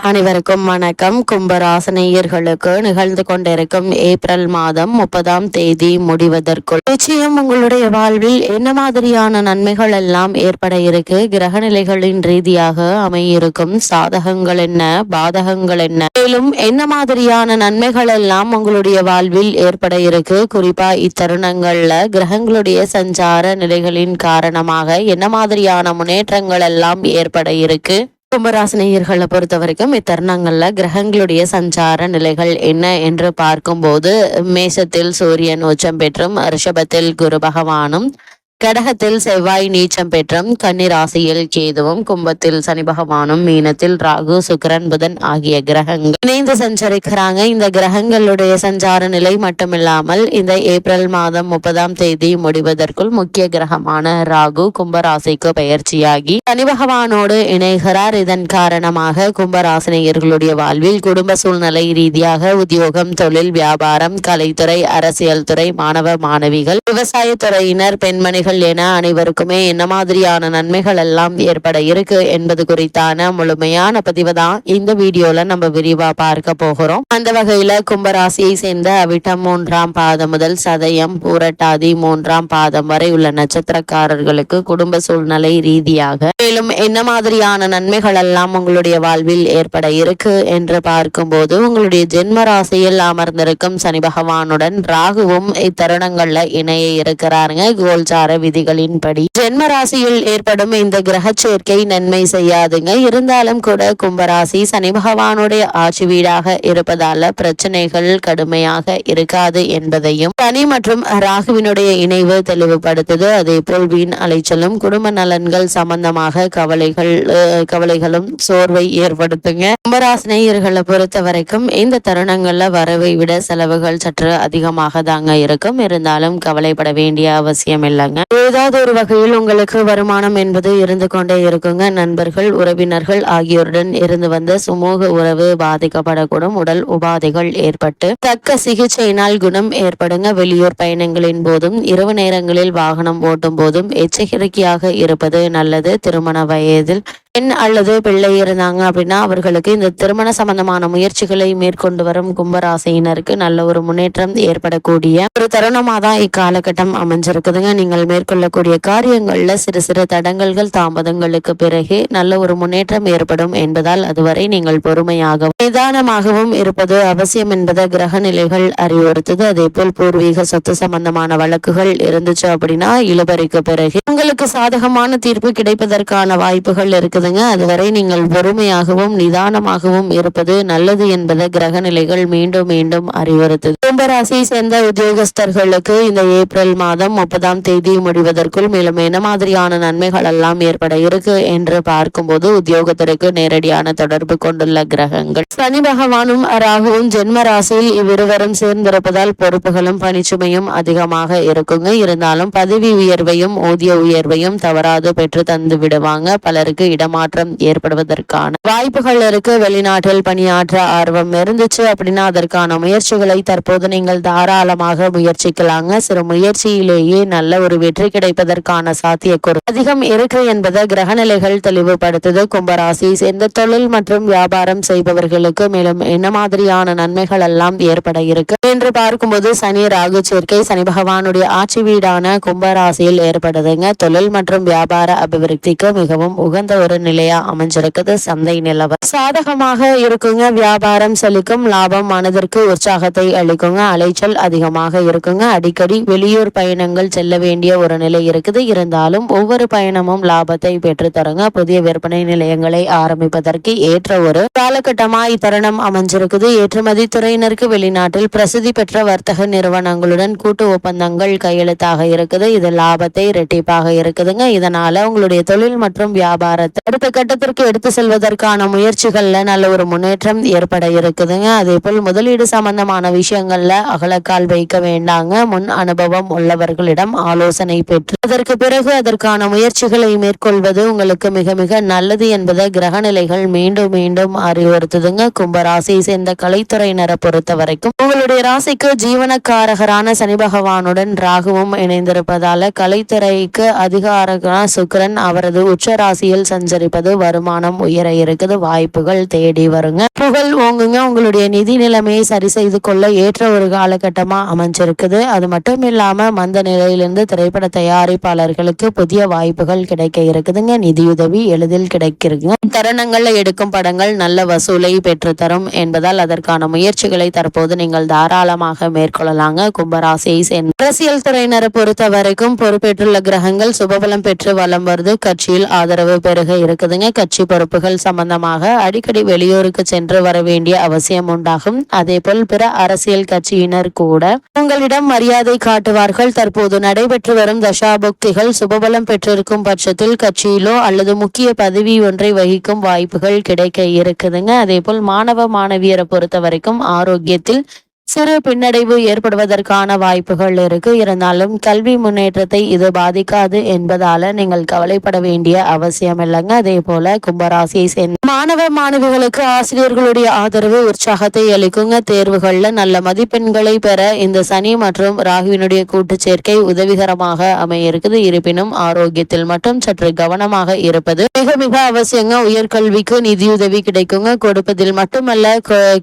அனைவருக்கும் வணக்கம். கும்பராசினியர்களுக்கு நிகழ்ந்து கொண்டிருக்கும் ஏப்ரல் மாதம் 30ஆம் தேதி முடிவதற்குள் நிச்சயம் உங்களுடைய வாழ்வில் என்ன மாதிரியான நன்மைகள் எல்லாம் ஏற்பட இருக்கு, கிரக நிலைகளின் ரீதியாக அமையிருக்கும் சாதகங்கள் என்ன, பாதகங்கள் என்ன, மேலும் என்ன மாதிரியான நன்மைகள் எல்லாம் உங்களுடைய வாழ்வில் ஏற்பட இருக்கு, குறிப்பா இத்தருணங்கள்ல கிரகங்களுடைய சஞ்சார நிலைகளின் காரணமாக என்ன மாதிரியான முன்னேற்றங்கள் எல்லாம் ஏற்பட இருக்கு. கும்பராசினியர்களை பொறுத்த வரைக்கும் இத்தருணங்கள்ல கிரகங்களுடைய சஞ்சார நிலைகள் என்ன என்று பார்க்கும்போது, மேஷத்தில் சூரியன் உச்சம் பெற்றும், ரிஷபத்தில் குரு பகவானும், கடகத்தில் செவ்வாய் நீச்சம் பெற்றும், கன்னிராசியில் கேதுவும், கும்பத்தில் சனி பகவானும், மீனத்தில் ராகு சுக்கிரன் புதன் ஆகிய கிரகங்கள் இணைந்து சஞ்சரிக்கிறாங்க. இந்த கிரகங்களுடைய சஞ்சார நிலை மட்டுமில்லாமல் இந்த ஏப்ரல் மாதம் 30ஆம் தேதி முடிவதற்குள் முக்கிய கிரகமான ராகு கும்பராசிக்கு பெயர்ச்சியாகி சனி பகவானோடு இணைகிறார். இதன் காரணமாக கும்பராசினியர்களுடைய வாழ்வில் குடும்ப சூழ்நிலை ரீதியாக உத்தியோகம், தொழில், வியாபாரம், கலைத்துறை, அரசியல் துறை, மாணவ மாணவிகள், விவசாயத்துறையினர், பெண்மணிகள் என அனைவருக்குமே என்ன மாதிரியான நன்மைகள் எல்லாம் ஏற்பட இருக்கு என்பது குறித்தான முழுமையான பதிவு தான் இந்த வீடியோல நம்ம விரிவா பார்க்க போகிறோம். அந்த வகையில கும்பராசியை சேர்ந்த அவிட்டம் 3ஆம் பாதம் முதல் சதயம், பூரட்டாதி 3ஆம் பாதம் வரை உள்ள நட்சத்திரக்காரர்களுக்கு குடும்ப சூழ்நிலை ரீதியாக மேலும் என்ன மாதிரியான நன்மைகள் எல்லாம் உங்களுடைய வாழ்வில் ஏற்பட இருக்கு என்று பார்க்கும்போது, உங்களுடைய ஜென்ம ராசியில் அமர்ந்திருக்கும் சனி பகவானுடன் ராகுவும் இத்தருணங்கள்ல இணைய இருக்கிறாருங்க. கோல்சார விதிகளின்படி ஜென்ம ராசியில் ஏற்படும் இந்த கிரக சேர்க்கை நன்மை செய்யாதுங்க. இருந்தாலும் கூட கும்பராசி சனி பகவானுடைய ஆட்சி வீடாக இருப்பதால பிரச்சனைகள் கடுமையாக இருக்காது என்பதையும் சனி மற்றும் ராகுவினுடைய இணைவு தெளிவுபடுத்துது. அதே போல் வீண் அலைச்சலும் குடும்ப நலன்கள் சம்பந்தமாக கவலைகளும் சோர்வை ஏற்படுத்துங்க. கும்பராசினியர்களை பொறுத்த வரைக்கும் இந்த தருணங்கள்ல வரவை விட செலவுகள் சற்று அதிகமாக தாங்க இருக்கும். இருந்தாலும் கவலைப்பட வேண்டிய அவசியம் இல்லைங்க. ஏதாவது ஒரு வகையில் உங்களுக்கு வருமானம் என்பது இருந்து கொண்டே இருக்குங்க. நண்பர்கள், உறவினர்கள் ஆகியோருடன் இருந்து வந்த சுமூக உறவு பாதிக்கப்படக்கூடும். உடல் உபாதைகள் ஏற்பட்டு தக்க சிகிச்சையினால் குணம் ஏற்படுங்க. வெளியூர் பயணங்களின் போதும் இரவு நேரங்களில் வாகனம் ஓட்டும் போதும் எச்சரிக்கையாக இருப்பது நல்லது. திருமண வயதில் பெண் அல்லது பிள்ளை இருந்தாங்க அப்படின்னா அவர்களுக்கு இந்த திருமண சம்பந்தமான முயற்சிகளை மேற்கொண்டு வரும் கும்பராசியினருக்கு நல்ல ஒரு முன்னேற்றம் ஏற்படக்கூடிய ஒரு தருணமாக தான் இக்காலகட்டம் அமைஞ்சிருக்குதுங்க. நீங்கள் மேற்கொள்ளக்கூடிய காரியங்கள்ல சிறு சிறு தடங்கல்கள், தாமதங்களுக்கு பிறகு நல்ல ஒரு முன்னேற்றம் ஏற்படும் என்பதால் அதுவரை நீங்கள் பொறுமையாகவும் நிதானமாகவும் இருப்பது அவசியம் என்பதை கிரக நிலைகள் அறிவுறுத்துது. அதே போல் பூர்வீக சொத்து சம்பந்தமான வழக்குகள் இருந்துச்சு அப்படின்னா இழுபறிக்கு பிறகு உங்களுக்கு சாதகமான தீர்ப்பு கிடைப்பதற்கான வாய்ப்புகள் இருக்குது. அதுவரை நீங்கள் பொறுமையாகவும் நிதானமாகவும் இருப்பது நல்லது என்பதை கிரக நிலைகள் மீண்டும் மீண்டும் அறிவுறுத்தது. கும்பராசியை சேர்ந்த உத்தியோகஸ்தர்களுக்கு இந்த ஏப்ரல் மாதம் 30ஆம் தேதி முடிவதற்குள் மேலும் என்ன மாதிரியான நன்மைகள் எல்லாம் ஏற்பட இருக்கு என்று பார்க்கும்போது, உத்தியோகத்திற்கு நேரடியான தொடர்பு கொண்டுள்ள கிரகங்கள் சனி பகவானும் ராகுவும் ஜென்ம ராசியில் இவ்விருவரும் சேர்ந்திருப்பதால் பொறுப்புகளும் பணிச்சுமையும் அதிகமாக இருக்குங்க. இருந்தாலும் பதவி உயர்வையும் ஊதிய உயர்வையும் தவறாது பெற்று தந்து விடுவாங்க. பலருக்கு இடமாற்றம் ஏற்படுவதற்கான வாய்ப்புகள் இருக்கு. வெளிநாட்டில் பணியாற்ற ஆர்வம் இருந்துச்சு அப்படின்னா அதற்கான முயற்சிகளை தற்போது நீங்கள் தாராளமாக முயற்சிக்கலாங்க. சிறு முயற்சியிலேயே நல்ல ஒரு வெற்றி கிடைப்பதற்கான சாத்தியக்கூறு அதிகம் இருக்கு என்பதை கிரகநிலைகள் தெளிவுபடுத்துது. கும்பராசி சேர்ந்த தொழில் மற்றும் வியாபாரம் செய்பவர்களுக்கு மேலும் என்ன மாதிரியான நன்மைகள் எல்லாம் ஏற்பட இருக்கு என்று பார்க்கும்போது, சனி ராகு சேர்க்கை சனி பகவானுடைய ஆட்சி வீடான கும்பராசியில் ஏற்படுதுங்க. தொழில் மற்றும் வியாபார அபிவிருத்திக்கு மிகவும் உகந்த ஒரு நிலையா அமைஞ்சிருக்குது. சந்தை நிலவரம் சாதகமாக இருக்குங்க. வியாபாரம் செழிக்கும். லாபம் மனதிற்கு உற்சாகத்தை அளிக்குங்க. அலைச்சல் அதிகமாக இருக்குங்க. அடிக்கடி வெளியூர் பயணங்கள் செல்ல வேண்டிய ஒரு நிலை இருக்குது. இருந்தாலும் ஒவ்வொரு பயணமும் லாபத்தை பெற்று தருங்க. புதிய விற்பனை நிலையங்களை ஆரம்பிப்பதற்கு ஏற்ற ஒரு காலகட்டமா இத்தருணம் அமைஞ்சிருக்குது. ஏற்றுமதி துறையினருக்கு வெளிநாட்டில் பிரசித்தி பெற்ற வர்த்தக நிறுவனங்களுடன் கூட்டு ஒப்பந்தங்கள் கையெழுத்தாக இருக்குது. இது லாபத்தை இரட்டிப்பாக இருக்குதுங்க. இதனால உங்களுடைய தொழில் மற்றும் வியாபாரத்தை அடுத்த கட்டத்திற்கு எடுத்து செல்வதற்கான முயற்சிகள்ல நல்ல ஒரு முன்னேற்றம் ஏற்பட இருக்குதுங்க. அதே போல் முதலீடு சம்பந்தமான விஷயங்கள்ல அகலக்கால் வைக்க வேண்டாங்க. முன் அனுபவம் உள்ளவர்களிடம் ஆலோசனை பெற்று அதற்கு பிறகு அதற்கான முயற்சிகளை மேற்கொள்வது உங்களுக்கு மிக மிக நல்லது என்பதை கிரகநிலைகள் மீண்டும் மீண்டும் அறிவுறுத்துதுங்க. கும்பராசியை சேர்ந்த கலைத்துறையினரை பொறுத்த வரைக்கும் உங்களுடைய ராசிக்கு ஜீவனக்காரகரான சனி பகவானுடன் ராகுவும் இணைந்திருப்பதால கலைத்துறைக்கு அதிகாரகரான சுக்கிரன் அவரது உச்ச ராசியில் சஞ்சரி சஞ்சரிப்பது, வருமானம் உயர இருக்குது, வாய்ப்புகள் தேடி வருங்க, புகழ் ஓங்குங்க. உங்களுடைய நிதி நிலைமையை சரி செய்து கொள்ள ஏற்ற ஒரு காலகட்டமா அமைஞ்சிருக்குது. அது மட்டும் இல்லாம மந்த நிலையிலிருந்து திரைப்பட தயாரிப்பாளர்களுக்கு புதிய வாய்ப்புகள் கிடைக்க இருக்குதுங்க. நிதியுதவி எளிதில் கிடைக்கிறதுங்க. தருணங்கள்ல எடுக்கும் படங்கள் நல்ல வசூலை பெற்றுத்தரும் என்பதால் அதற்கான முயற்சிகளை தற்போது நீங்கள் தாராளமாக மேற்கொள்ளலாங்க. கும்பராசியை சேர்ந்த அரசியல் துறையினரை பொறுத்த வரைக்கும் பொறுப்பேற்றுள்ள கிரகங்கள் சுபபலம் பெற்று வலம் வருது. கட்சியில் ஆதரவு பெருக இருக்குதுங்க. கட்சி பொறுப்புகள் சம்பந்தமாக அடிக்கடி வெளியூருக்கு சென்று வர வேண்டிய அவசியம் உண்டாகும். அதே போல் பிற அரசியல் கட்சியினர் கூட உங்களிடம் மரியாதை காட்டுவார்கள். தற்போது நடைபெற்று வரும் தசாபுக்திகள் சுபபலம் பெற்றிருக்கும் பட்சத்தில் கட்சியிலோ அல்லது முக்கிய பதவி ஒன்றை வகிக்கும் வாய்ப்புகள் கிடைக்க இருக்குதுங்க. அதே போல் மாணவ மாணவியரை பொறுத்த வரைக்கும் ஆரோக்கியத்தில் சிறு பின்னடைவு ஏற்படுவதற்கான வாய்ப்புகள் இருக்கு. இருந்தாலும் கல்வி முன்னேற்றத்தை இது பாதிக்காது என்பதால நீங்கள் கவலைப்பட வேண்டிய அவசியம் இல்லைங்க. அதே போல கும்பராசியை சேர்ந்த மாணவ மாணவிகளுக்கு ஆசிரியர்களுடைய ஆதரவு உற்சாகத்தை அளிக்குங்க. தேர்வுகள்ல நல்ல மதிப்பெண்களை பெற இந்த சனி மற்றும் ராகுவினுடைய கூட்டு சேர்க்கை உதவிகரமாக அமைய இருக்குது. இருப்பினும் ஆரோக்கியத்தில் மட்டும் சற்று கவனமாக இருப்பது மிக மிக அவசியங்க. உயர்கல்விக்கு நிதியுதவி கிடைக்குங்க. கொடுப்பதில் மட்டுமல்ல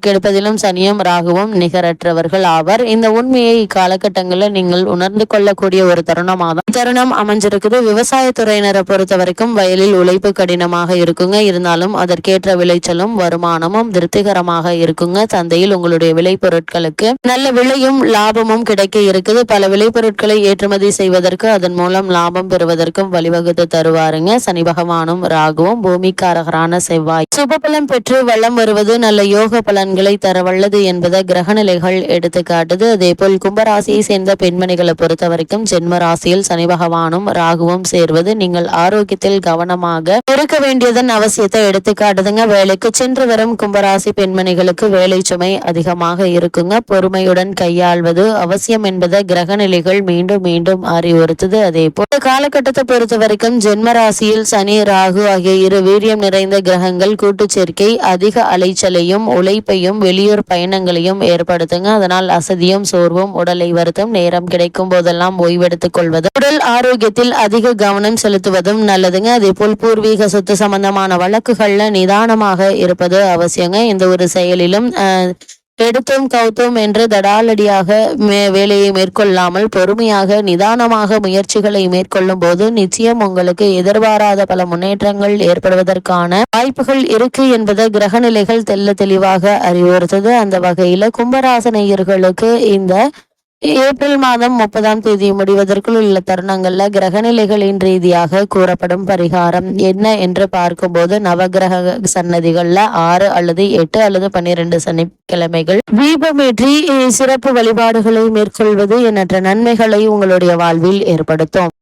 கெடுப்பதிலும் சனியும் ராகுவும் நிகர ஆவர். இந்த உண்மையை இக்காலகட்டங்களில் நீங்கள் உணர்ந்து கொள்ளக்கூடிய ஒரு தருணம் அமைஞ்சிருக்குது. விவசாயத்துறையினரை பொறுத்த வரைக்கும் வயலில் உழைப்பு கடினமாக இருக்குங்க. இருந்தாலும் அதற்கேற்ற விளைச்சலும் வருமானமும் திருப்திகரமாக இருக்குங்க. சந்தையில் உங்களுடைய விளை பொருட்களுக்கு நல்ல விலையும் லாபமும் கிடைக்க இருக்குது. பல விளை பொருட்களை ஏற்றுமதி செய்வதற்கு அதன் மூலம் லாபம் பெறுவதற்கும் வழிவகுத்து தருவாருங்க. சனி பகவானும் ராகுவும் பூமிக்காரகரான செவ்வாய் சுபபலம் பெற்று வளம் வருவது நல்ல யோக பலன்களை தர வல்லது என்பதை கிரகநிலைகள் எடுத்து காட்டுது. அதே போல் கும்பராசியை சேர்ந்த பெண்மணிகளை பொறுத்த வரைக்கும் ஜென்ம ராசியில் சனி பகவானும் ராகுவும் சேர்வது நீங்கள் ஆரோக்கியத்தில் கவனமாக இருக்க வேண்டியதன் அவசியத்தை எடுத்து காட்டுதுங்க. வேலைக்கு சென்று வரும் கும்பராசி பெண்மணிகளுக்கு வேலை சுமை அதிகமாக இருக்குங்க. பொறுமையுடன் கையாள்வது அவசியம் என்பதை கிரகநிலைகள் மீண்டும் மீண்டும் அறிவுறுத்துது. அதே போல் காலகட்டத்தை பொறுத்த வரைக்கும் ஜென்ம ராசியில் சனி ராகு ஆகிய இரு வீரியம் நிறைந்த கிரகங்கள் கூட்டு சேர்க்கை அதிக அலைச்சலையும் உழைப்பையும் வெளியூர் பயணங்களையும் ஏற்படுத்துங்க. அதனால் அசதியும் சோர்வும் உடலை வருத்தும். நேரம் கிடைக்கும் போதெல்லாம் ஓய்வெடுத்துக் கொள்வது, உடல் ஆரோக்கியத்தில் அதிக கவனம் செலுத்துவதும் நல்லதுங்க. அதே போல் பூர்வீக சொத்து சம்பந்தமான வழக்குகள்ல நிதானமாக இருப்பது அவசியங்க. இந்த ஒரு செயலிலும் எடுத்தும் கவுத்தும் என்று தடாலடியாக வேலையை மேற்கொள்ளாமல் பொறுமையாக நிதானமாக முயற்சிகளை மேற்கொள்ளும் போது நிச்சயம் உங்களுக்கு எதிர்பாராத பல முன்னேற்றங்கள் ஏற்படுவதற்கான வாய்ப்புகள் இருக்கு என்பதை கிரகநிலைகள் தெல்ல தெளிவாக அறிவுறுத்தது. அந்த வகையில கும்பராசனையர்களுக்கு இந்த ஏப்ரல் மாதம் 30ஆம் தேதி முடிவதற்குள் உள்ள தருணங்கள்ல கிரகநிலைகளின் ரீதியாக கூறப்படும் பரிகாரம் என்ன என்று பார்க்கும்போது நவகிரக சன்னதிகள்ல 6 அல்லது 8 அல்லது 12 சனிக்கிழமைகள் தீபமேற்றி சிறப்பு வழிபாடுகளை மேற்கொள்வது எண்ணற்ற நன்மைகளை உங்களுடைய வாழ்வில் ஏற்படுத்தும்.